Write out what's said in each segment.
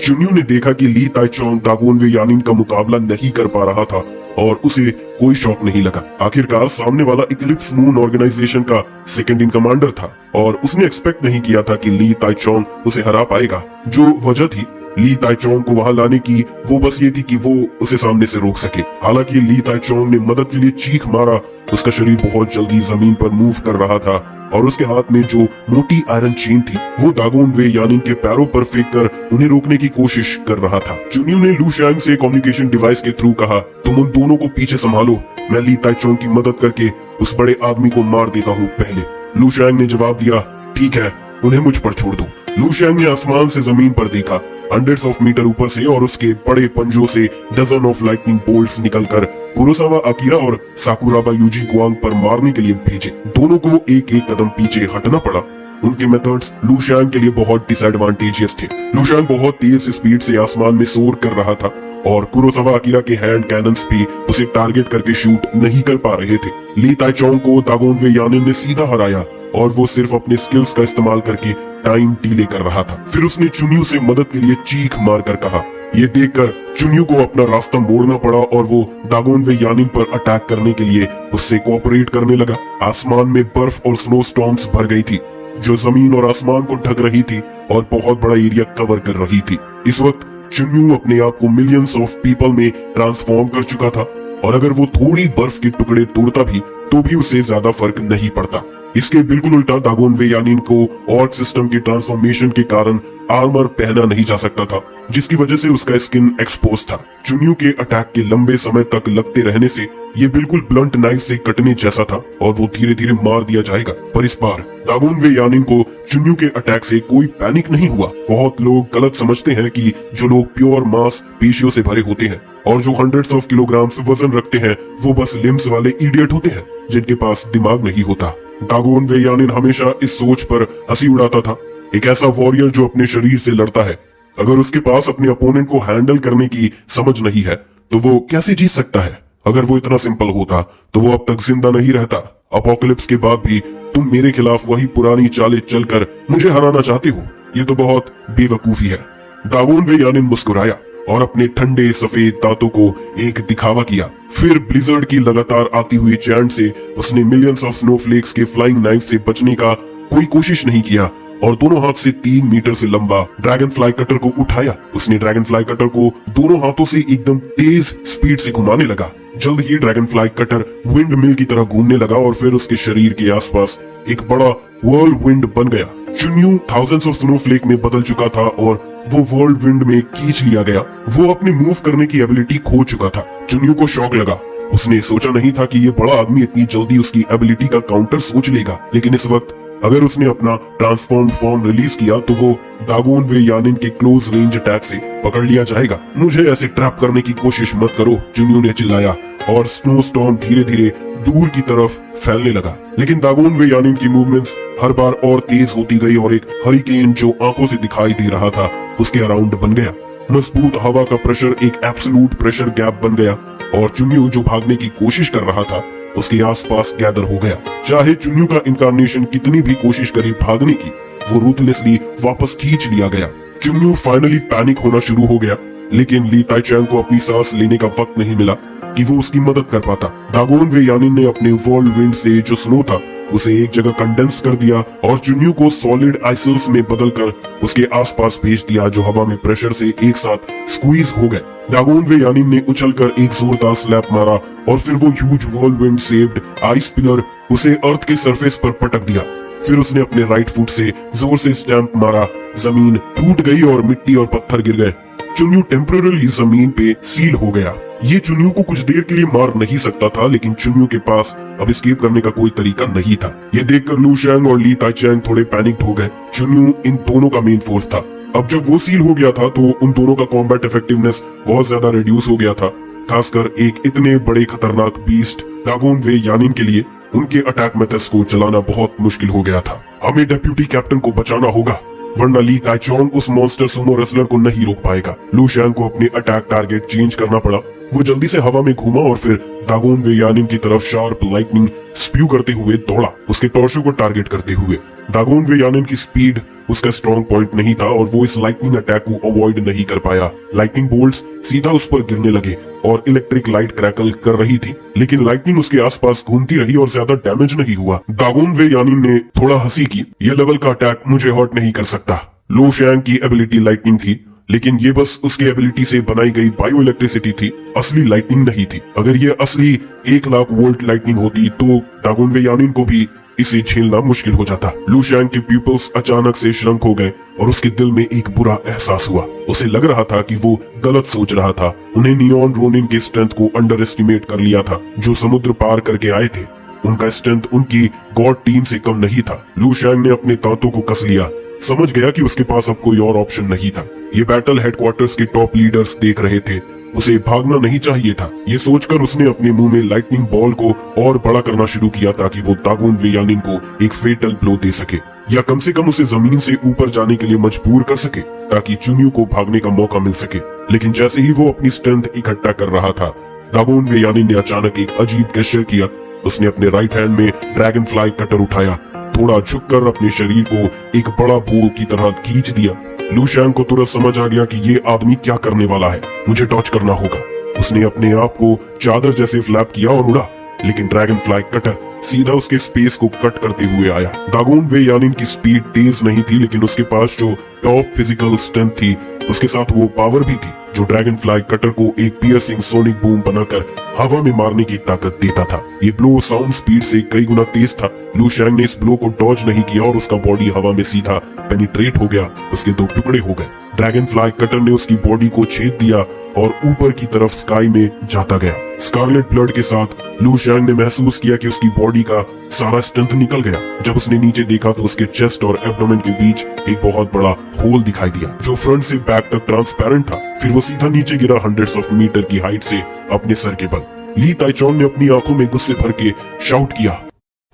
चुन्यू ने देखा कि ली ताइचोंग दागोन वे यानिन का मुकाबला नहीं कर पा रहा था और उसे कोई शौक नहीं लगा। आखिरकार सामने वाला इक्लिप्स मून ऑर्गेनाइजेशन का सेकंड इन कमांडर था और उसने एक्सपेक्ट नहीं किया था कि ली ताइचोंग उसे हरा पाएगा। जो वजह थी ली ताइचोंग को वहां लाने की, वो बस ये थी कि वो उसे सामने से रोक सके। हालांकि ली ताइचोंग ने मदद के लिए चीख मारा, उसका शरीर बहुत जल्दी जमीन पर मूव कर रहा था और उसके हाथ में जो मोटी आयरन चेन थी वो दागोन वे यानिन के पैरों पर फेंक कर उन्हें रोकने की कोशिश कर रहा था। चुन्यू ने लू शैंग से कम्युनिकेशन डिवाइस के थ्रू कहा, तुम उन दोनों को पीछे संभालो, मैं ली ताइचोंग की मदद करके उस बड़े आदमी को मार देता हूँ पहले। लू शैंग ने जवाब दिया, ठीक है, उन्हें मुझ पर छोड़ दो। लू शैंग ने आसमान से जमीन पर देखा, हंड्रेड्स ऑफ मीटर ऊपर से, और उसके बड़े पंजों से डजन ऑफ लाइटनिंग बोल्ट्स निकलकर कुरोसावा अकीरा और साकुराबा यूजी गुआंग पर मारने के लिए भेजे। दोनों को एक एक कदम पीछे हटना पड़ा। उनके मेथड्स लू शैंग के लिए बहुत डिसएडवांटेजियस थे। लू शैंग बहुत तेज स्पीड से आसमान में सोर कर रहा था और कुरोसावा अकीरा के हैंड कैनन्स भी उसे टारगेट करके शूट नहीं कर पा रहे थे। ली ताइचोंग को दागोन वे यानिन ने सीधा हराया और वो सिर्फ अपने स्किल्स का इस्तेमाल करके टाइम डिले कर रहा था। फिर उसने चुन्यू से मदद के लिए चीख मार कर कहा। ये देखकर चुन्यू को अपना रास्ता मोड़ना पड़ा और वो दागोन वे यानिन पर अटैक करने के लिए उससे कोऑपरेट करने लगा। आसमान में बर्फ और स्नो स्टॉर्म्स भर गई थी जो जमीन और आसमान को ढक रही थी और बहुत बड़ा एरिया कवर कर रही थी। इस वक्त चुन्यू अपने आप को मिलियंस ऑफ पीपल में ट्रांसफॉर्म कर चुका था और अगर वो थोड़ी बर्फ के टुकड़े तोड़ता भी तो भी उसे ज्यादा फर्क नहीं पड़ता। इसके बिल्कुल उल्टा दागोन वे यानिन को ऑर्क सिस्टम के ट्रांसफॉर्मेशन के कारण आर्मर पहना नहीं जा सकता था, जिसकी वजह से उसका स्किन एक्सपोज था। चुन्यू के अटैक के लंबे समय तक लगते रहने से ये बिल्कुल ब्लंट नाइफ से कटने जैसा था और वो धीरे धीरे मार दिया जाएगा। पर इस बार दागोन वे यानिन को चुन्यू के अटैक से कोई पैनिक नहीं हुआ। बहुत लोग गलत समझते हैं कि जो लोग प्योर मांस पेशियों से भरे होते हैं और जो हंड्रेड्स ऑफ किलोग्राम्स वजन रखते हैं वो बस लिम्स वाले इडियट होते हैं जिनके पास दिमाग नहीं होता। दागोन वे यानिन हमेशा इस सोच पर हंसी उड़ाता था। एक ऐसा वॉरियर जो अपने शरीर से लड़ता है, अगर उसके पास अपने अपोनेंट को हैंडल करने की समझ नहीं है तो वो कैसे जीत सकता है। अगर वो इतना सिंपल होता तो वो अब तक जिंदा नहीं रहता। अपोकलिप्स के बाद भी तुम मेरे खिलाफ वही पुरानी चालें चलकर मुझे हराना चाहते हो, ये तो बहुत बेवकूफी है। दागोन वे यानिन मुस्कुराया और अपने ठंडे सफेद दांतों को एक दिखावा किया। फिर ब्लिजर्ड की लगातार आती हुई चैंट से उसने मिलियंस ऑफ स्नोफ्लेक्स के फ्लाइंग नाइफ से बचने का कोई कोशिश नहीं किया और दोनों हाथ से 3 मीटर से लंबा ड्रैगन फ्लाई कटर को उठाया। उसने ड्रैगन फ्लाई कटर को दोनों हाथों से एकदम तेज स्पीड से घुमाने लगा। जल्द ही dragonfly cutter windmill की तरह घूमने लगा और फिर उसके शरीर के आसपास एक बड़ा वर्ल्ड विंड बन गया। चुन्यू थाउजेंड्स ऑफ स्नोफ्लेक में बदल चुका था और वो वर्ल्ड विंड में खींच लिया गया। वो अपनी मूव करने की एबिलिटी खो चुका था। चुन्यू को शॉक लगा। उसने सोचा नहीं था कि ये बड़ा आदमी इतनी जल्दी उसकी एबिलिटी का काउंटर सोच लेगा, लेकिन इस वक्त अगर उसने अपना ट्रांसफॉर्म फॉर्म रिलीज किया तो वो दागोन वे यानिन के क्लोज रेंज अटैक से पकड़ लिया जाएगा। मुझे ऐसे ट्रैप करने की कोशिश मत करो, चुन्यू ने चिल्लाया और स्नो स्टॉर्म धीरे धीरे दूर की तरफ फैलने लगा। लेकिन दागोन वे यानिन की मूवमेंट्स हर बार और तेज होती गई और एक हरिकेन जो आंखों से दिखाई दे रहा था उसके अराउंड बन गया। मजबूत हवा का प्रेशर एक एब्सोल्यूट प्रेशर गैप बन गया और चुन्यू जो भागने की कोशिश कर रहा था उसके आसपास गैदर हो गया। चाहे चुन्यू का इनकारनेशन कितनी भी कोशिश करे भागने की, वो रूथलेसली वापस खींच लिया गया। चुन्यू फाइनली पैनिक होना शुरू हो गया, लेकिन ली ताइचोंग को अपनी सांस लेने का वक्त नहीं मिला कि वो उसकी मदद कर पाता। दागोन वे यानिन ने अपने वर्ल्ड विंड से जो स्नो था उसे एक जगह कंडेंस कर दिया और चुन्यू को सॉलिड आइसल्स में बदलकर उसके आसपास भेज दिया जो हवा में प्रेशर से एक साथ स्क्वीज हो गए। दागोन वे यानिन ने उछलकर एक जोरदार स्लैप मारा और फिर वो ह्यूज व्हर्लविंड शेप्ड आइस पिलर उसे अर्थ के सरफेस पर पटक दिया। फिर उसने अपने राइट फुट से जोर से स्टैंप मारा, जमीन टूट गई और मिट्टी और पत्थर गिर गए। चुन्यू टेम्पररी जमीन पे सील हो गया। ये चुन्यू को कुछ देर के लिए मार नहीं सकता था, लेकिन चुन्यू के पास अब एस्केप करने का कोई तरीका नहीं था। ये देखकर लू शैंग और ली ताइचोंग थोड़े पैनिक्ड हो गए। चुन्यू इन दोनों का मेन फोर्स था। अब जब वो सील हो गया था तो उन दोनों का कॉम्बैट इफेक्टिवनेस बहुत ज्यादा रिड्यूस हो गया था, खासकर एक इतने बड़े खतरनाक बीस्ट दागोन वे यानिन के लिए उनके अटैक मेथड्स को चलाना बहुत मुश्किल हो गया था। हमें डेप्यूटी कैप्टन को बचाना होगा, वरना ली ताइचोंग उस मॉन्स्टर सुमो रेसलर को नहीं रोक पाएगा। लू शैंग को अपने अटैक टारगेट चेंज करना पड़ा। वो जल्दी से हवा में घूमा और फिर दागोन वे यानिन की तरफ शार्प लाइटनिंग स्प्यू करते हुए दौड़ा, उसके टॉर्सो को टारगेट करते हुए। दागोन वे यानिन की स्पीड उसका स्ट्रॉन्ग पॉइंट नहीं था और वो इस लाइटनिंग अटैक को अवॉइड नहीं कर पाया। लाइटनिंग बोल्ट्स सीधा उस पर गिरने लगे और इलेक्ट्रिक लाइट क्रैकल कर रही थी, लेकिन लाइटनिंग उसके आसपास घूमती रही और ज्यादा डैमेज नहीं हुआ। दागोन वे यानिन ने थोड़ा हंसी की, ये लेवल का अटैक मुझे हर्ट नहीं कर सकता। लू शैंग की एबिलिटी लाइटनिंग थी, लेकिन ये बस उसके एबिलिटी से बनाई गई बायो इलेक्ट्रिसिटी थी, असली लाइटनिंग नहीं थी। अगर ये असली 1,00,000 वोल्ट लाइटनिंग होती तो दागोन वे यानिन को भी इसे झेलना मुश्किल हो जाता। लू शैंग के प्यूपल्स अचानक से श्रंक हो गए और उसके दिल में एक बुरा एहसास हुआ। उसे लग रहा था कि वो गलत सोच रहा था। उन्हें नियॉन रोनिन के स्ट्रेंथ को अंडर एस्टिमेट कर लिया था, जो समुद्र पार करके आए थे। उनका स्ट्रेंथ उनकी गॉड टीम से कम नहीं था। लू शैंग ने अपने दांतों को कस लिया, समझ गया कि उसके पास अब कोई और ऑप्शन नहीं था। ये बैटल हेडक्वार्टर्स के टॉप लीडर्स देख रहे थे, उसे भागना नहीं चाहिए था। ये सोचकर उसने अपने मुंह में लाइटनिंग बॉल को और बड़ा करना शुरू किया ताकि वो दागोन वे यानिन को एक फेटल ब्लो दे सके, या कम से कम उसे जमीन से ऊपर जाने के लिए मजबूर कर सके ताकि चुन्यू को भागने का मौका मिल सके। लेकिन जैसे ही वो अपनी स्ट्रेंथ इकट्ठा कर रहा था, दागोन वे यानिन ने अचानक एक अजीब गेस्चर किया। उसने अपने राइट हैंड में ड्रैगन फ्लाई कटर उठाया, थोड़ा झुककर अपने शरीर को एक बड़ा बो की तरह खींच दिया। लू शैंग को तुरंत समझ आ गया कि ये आदमी क्या करने वाला है, मुझे डॉज करना होगा। उसने अपने आप को चादर जैसे फ्लैप किया और उड़ा, लेकिन ड्रैगन फ्लाई कटर सीधा उसके स्पेस को कट करते हुए आया। दागोन वे यानिन की स्पीड तेज नहीं थी, लेकिन उसके पास जो टॉप फिजिकल स्ट्रेंथ थी, उसके साथ वो पावर भी थी जो ड्रैगन फ्लाई कटर को एक पियर्सिंग सोनिक बूम बनाकर हवा में मारने की ताकत देता था। ये ब्लो साउंड स्पीड से कई गुना तेज था। लू शैंग ने इस ब्लो को डॉज नहीं किया और उसका बॉडी हवा में सीधा पेनिट्रेट हो गया, उसके 2 टुकड़े हो गए। ड्रैगन फ्लाई कटर ने उसकी बॉडी को छेद दिया और ऊपर की तरफ स्काई में जाता गया। स्कारलेट ब्लड के साथ लू शैंग ने महसूस किया कि उसकी बॉडी का सारा स्ट्रेंथ निकल गया। जब उसने नीचे देखा तो उसके चेस्ट और एब्डोमेन के बीच एक बहुत बड़ा होल दिखाई दिया, जो फ्रंट से बैक तक ट्रांसपेरेंट था। फिर वो सीधा नीचे गिरा, हंड्रेड्स ऑफ मीटर की हाइट से अपने सर के बल। ली ताइचोंग ने अपनी आंखों में गुस्से भर के शाउट किया।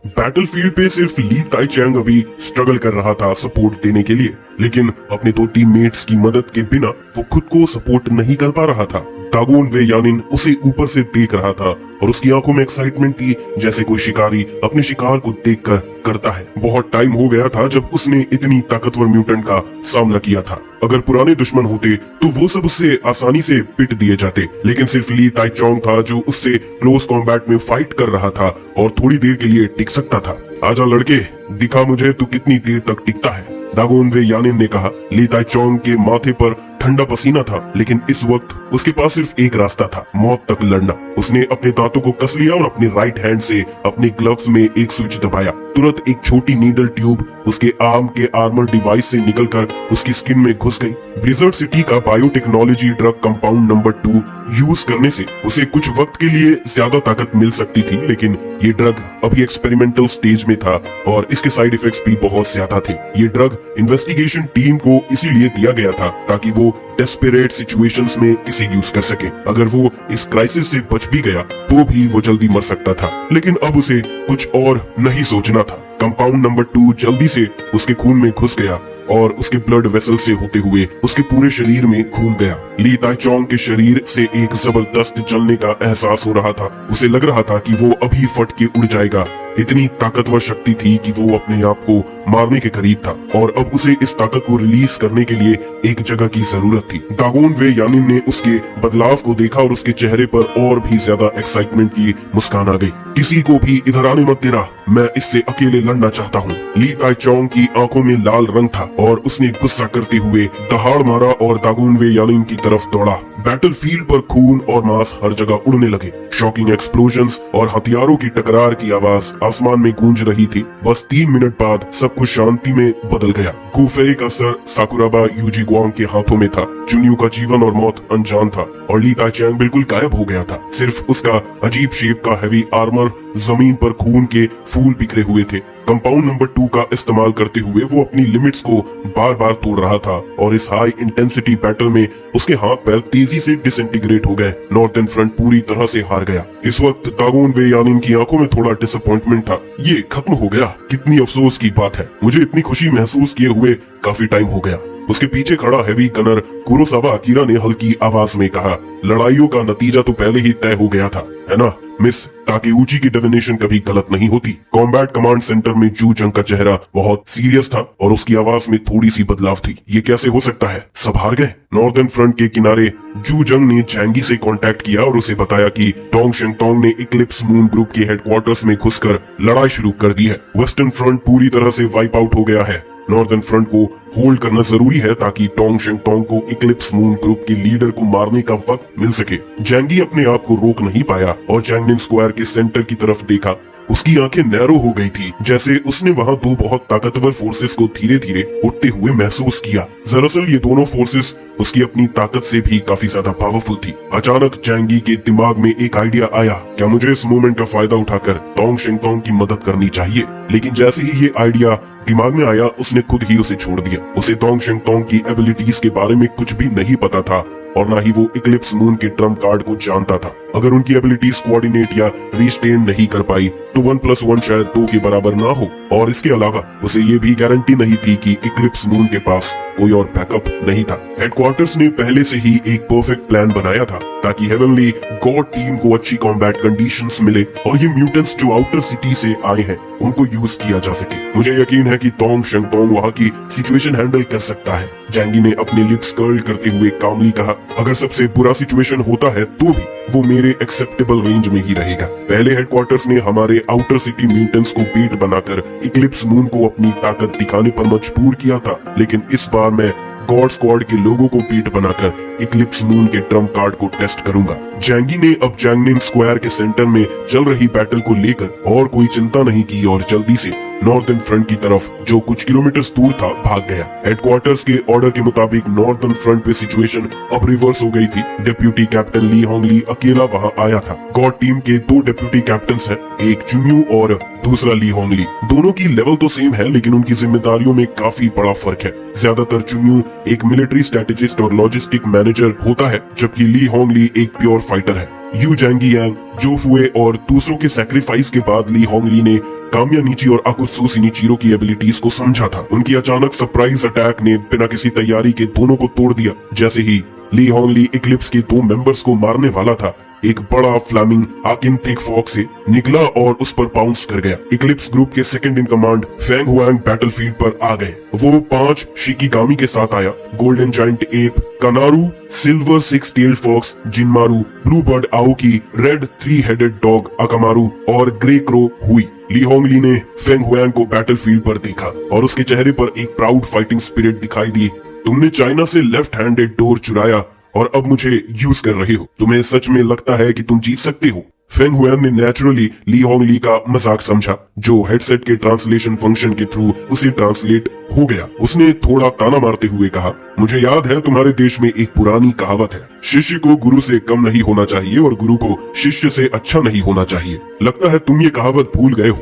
बैटलफील्ड पे सिर्फ ली ताइचैंग अभी स्ट्रगल कर रहा था सपोर्ट देने के लिए, लेकिन अपने 2 टीममेट्स की मदद के बिना वो खुद को सपोर्ट नहीं कर पा रहा था। दागोन वे यानिन उसे ऊपर से देख रहा था और उसकी आंखों में एक्साइटमेंट थी, जैसे कोई शिकारी अपने शिकार को देखकर करता है। बहुत टाइम हो गया था जब उसने इतनी ताकतवर म्यूटेंट का सामना किया था। अगर पुराने दुश्मन होते तो वो सब उससे आसानी से पिट दिए जाते, लेकिन सिर्फ ली ताइचोंग था जो उससे क्लोज कॉम्बैट में फाइट कर रहा था और थोड़ी देर के लिए टिक सकता था। आजा लड़के, दिखा मुझे तू कितनी देर तक टिकता है, दागोन वे यानिन ने कहा। ली ताइचोंग के माथे पर ठंडा पसीना था, लेकिन इस वक्त उसके पास सिर्फ एक रास्ता था, मौत तक लड़ना। उसने अपने दांतों को कस लिया और अपने राइट हैंड से अपने ग्लव्स में एक स्विच दबाया। तुरंत एक छोटी नीडल ट्यूब उसके आर्म के आर्मर डिवाइस से निकलकर उसकी स्किन में घुस गई। ब्लिज़र्ड सिटी का biotechnology drug compound number 2 use करने से उसे कुछ वक्त के लिए ज्यादा ताकत मिल सकती थी, लेकिन ये ड्रग अभी एक्सपेरिमेंटल स्टेज में था और इसके साइड इफेक्ट्स भी बहुत ज्यादा थे। ये ड्रग इन्वेस्टिगेशन टीम को इसीलिए दिया गया था ताकि वो डेस्परेट सिचुएशंस में इसे यूज कर सके। अगर वो इस क्राइसिस से बच भी गया तो भी वो जल्दी मर सकता था, लेकिन अब उसे कुछ और नहीं सोचना था। कंपाउंड नंबर 2 जल्दी से उसके खून में घुस गया और उसके ब्लड वेसल से होते हुए उसके पूरे शरीर में घूम गया। ली ताइचोंग के शरीर से एक जबरदस्त जलने का एहसास हो रहा था। उसे लग रहा था कि वो अभी फट के उड़ जाएगा। इतनी ताकतवर शक्ति थी कि वो अपने आप को मारने के करीब था और अब उसे इस ताकत को रिलीज करने के लिए एक जगह की जरूरत थी। दागोन वे यानिन ने उसके बदलाव को देखा और उसके चेहरे पर और भी ज्यादा एक्साइटमेंट की मुस्कान आ गई। किसी को भी इधर आने मत देना, मैं इससे अकेले लड़ना चाहता हूँ। ली ताइचोंग की आंखों में लाल रंग था और उसने गुस्सा करते हुए दहाड़ मारा और दागोन वे यानिन की तरफ दौड़ा। बैटलफील्ड पर खून और मांस हर जगह उड़ने लगे। शॉकिंग एक्सप्लोजन्स और हथियारों की टकरार की आवाज आसमान में गूंज रही थी। बस 3 मिनट बाद सब कुछ शांति में बदल गया। कुफेई का सर साकुराबा यूजी गुआंग के हाथों में था। चुन्यू का जीवन और मौत अनजान था और ली ताइचैंग बिल्कुल गायब हो गया था। सिर्फ उसका अजीब शेप का हैवी आर्मर, जमीन पर खून के फूल बिखरे हुए थे। कंपाउंड नंबर 2 का इस्तेमाल करते हुए वो अपनी लिमिट्स को बार बार तोड़ रहा था और इस हाई इंटेंसिटी बैटल में उसके हाथ पैर तेजी से डिसइंटीग्रेट हो गए। नॉर्दर्न फ्रंट पूरी तरह से हार गया। इस वक्त दागोन वे यानिन की आंखों में थोड़ा डिसअपॉइंटमेंट था। ये खत्म हो गया, कितनी अफसोस की बात है। मुझे इतनी खुशी महसूस किए हुए काफी टाइम हो गया। उसके पीछे खड़ा हैवी गनर कुरोसावा अकीरा ने हल्की आवाज में कहा, लड़ाइयों का नतीजा तो पहले ही तय हो गया था, है ना मिस ताकेउची की डिविनेशन कभी गलत नहीं होती। कॉम्बैट कमांड सेंटर में जू जंग का चेहरा बहुत सीरियस था और उसकी आवाज में थोड़ी सी बदलाव थी। ये कैसे हो सकता है, सब हार गए? नॉर्दर्न फ्रंट के किनारे जू जंग ने जैंगी से कांटेक्ट किया और उसे बताया कि टोंग शेंगतोंग ने इक्लिप्स मून ग्रुप के हेडक्वार्टर्स में घुसकर लड़ाई शुरू कर दी है। वेस्टर्न फ्रंट पूरी तरह से वाइप आउट हो गया है। नॉर्दर्न फ्रंट को होल्ड करना जरूरी है ताकि टोंग शेंगतोंग को इक्लिप्स मून ग्रुप के लीडर को मारने का वक्त मिल सके। जैंगी अपने आप को रोक नहीं पाया और जैंगनिन स्क्वायर के सेंटर की तरफ देखा। उसकी आंखें नैरो हो गई थी, जैसे उसने वहां दो बहुत ताकतवर फोर्सेस को धीरे धीरे उठते हुए महसूस किया। दरअसल ये दोनों फोर्सेस उसकी अपनी ताकत से भी काफी ज्यादा पावरफुल थी। अचानक जैंगी के दिमाग में एक आइडिया आया, क्या मुझे इस मोमेंट का फायदा उठाकर टोंग शेंगतोंग की मदद करनी चाहिए? लेकिन जैसे ही ये आइडिया दिमाग में आया, उसने खुद ही उसे छोड़ दिया। उसे टोंग शेंगतोंग की एबिलिटीज के बारे में कुछ भी नहीं पता था और ना ही वो इक्लिप्स मून के ट्रम्प कार्ड को जानता था। अगर उनकी एबिलिटीज कोऑर्डिनेट या रिस्टेन नहीं कर पाई तो 1+1 शायद 2 के बराबर ना हो। और इसके अलावा उसे ये भी गारंटी नहीं थी कि इक्लिप्स मून के पास कोई और बैकअप नहीं था। हेडक्वार्टर्स ने पहले से ही एक परफेक्ट प्लान बनाया था ताकि हेवनली गॉड टीम को अच्छी कॉम्बैट कंडीशंस मिले और ये म्यूटेंट्स जो आउटर सिटी से आए हैं उनको यूज किया जा सके। मुझे यकीन है कि टोंग शेंगतोंग वहाँ की सिचुएशन हैंडल कर सकता है। जैंगी ने अपने लिप्स कर्ल करते हुए कामली कहा, अगर सबसे बुरा सिचुएशन होता है तो भी वो मेरे एक्सेप्टेबल रेंज में ही रहेगा। पहले हेडक्वार्टर्स ने हमारे आउटर सिटी म्यूटेंट्स को बेट बनाकर इक्लिप्स मून को अपनी ताकत दिखाने पर मजबूर किया था, लेकिन इस बार मैं गॉड स्क्वाड के लोगों को पीठ बनाकर इक्लिप्स मून के ट्रम्प कार्ड को टेस्ट करूंगा। जैंगी ने अब जैंगनिन स्क्वायर के सेंटर में चल रही बैटल को लेकर और कोई चिंता नहीं की और जल्दी से नॉर्दर्न फ्रंट की तरफ, जो कुछ किलोमीटर दूर था, भाग गया। हेडक्वार्टर्स के ऑर्डर के मुताबिक नॉर्दर्न फ्रंट पे सिचुएशन अब रिवर्स हो गई थी। डिप्यूटी कैप्टन ली होंगली अकेला वहां आया था। गॉड टीम के 2 डिप्यूटी कैप्टन्स हैं, एक चुन्यू और दूसरा ली होंगली। दोनों की लेवल तो सेम है लेकिन उनकी जिम्मेदारियों में काफी बड़ा फर्क है। ज्यादातर चुन्यू एक मिलिट्री स्ट्रेटेजिस्ट और लॉजिस्टिक मैनेजर होता है, जबकि ली होंगली एक प्योर फाइटर है। यू जैंगी यांग, जो फुए और दूसरों के सैक्रिफाइस के बाद ली होंगली ने कामिया नीची और आकुत्सु सिनिचिरो की एबिलिटीज को समझा था। उनकी अचानक सरप्राइज अटैक ने बिना किसी तैयारी के दोनों को तोड़ दिया। जैसे ही ली होंगली इक्लिप्स के 2 मेंबर्स को मारने वाला था, एक बड़ा फ्लैमिंग आकिन थिक फॉग से निकला और उस पर बाउंस कर गया। इक्लिप्स ग्रुप के second in command Feng Huang battlefield पर आ गए। वो 5 शिकिगामी के साथ आया, golden giant ape Kanaru, silver 6 tailed fox Jinmaru, blue bird Aoki, red 3 headed dog Akamaru और ग्रे क्रो हुई। ली होंगली ने फेंग हुआंग को बैटलफील्ड पर देखा और उसके चेहरे पर एक प्राउड फाइटिंग स्पिरिट दिखाई दी। तुमने चाइना से लेफ्ट हैंडेड डोर चुराया और अब मुझे यूज कर रहे हो। तुम्हें सच में लगता है कि तुम जीत सकते हो? फेंग हुआन ने नेचुरली ली होंगली का मजाक समझा, जो हेडसेट के ट्रांसलेशन फंक्शन के थ्रू उसे ट्रांसलेट हो गया। उसने थोड़ा ताना मारते हुए कहा, मुझे याद है तुम्हारे देश में एक पुरानी कहावत है, शिष्य को गुरु से कम नहीं होना चाहिए और गुरु को शिष्य से अच्छा नहीं होना चाहिए। लगता है तुम ये कहावत भूल गए हो।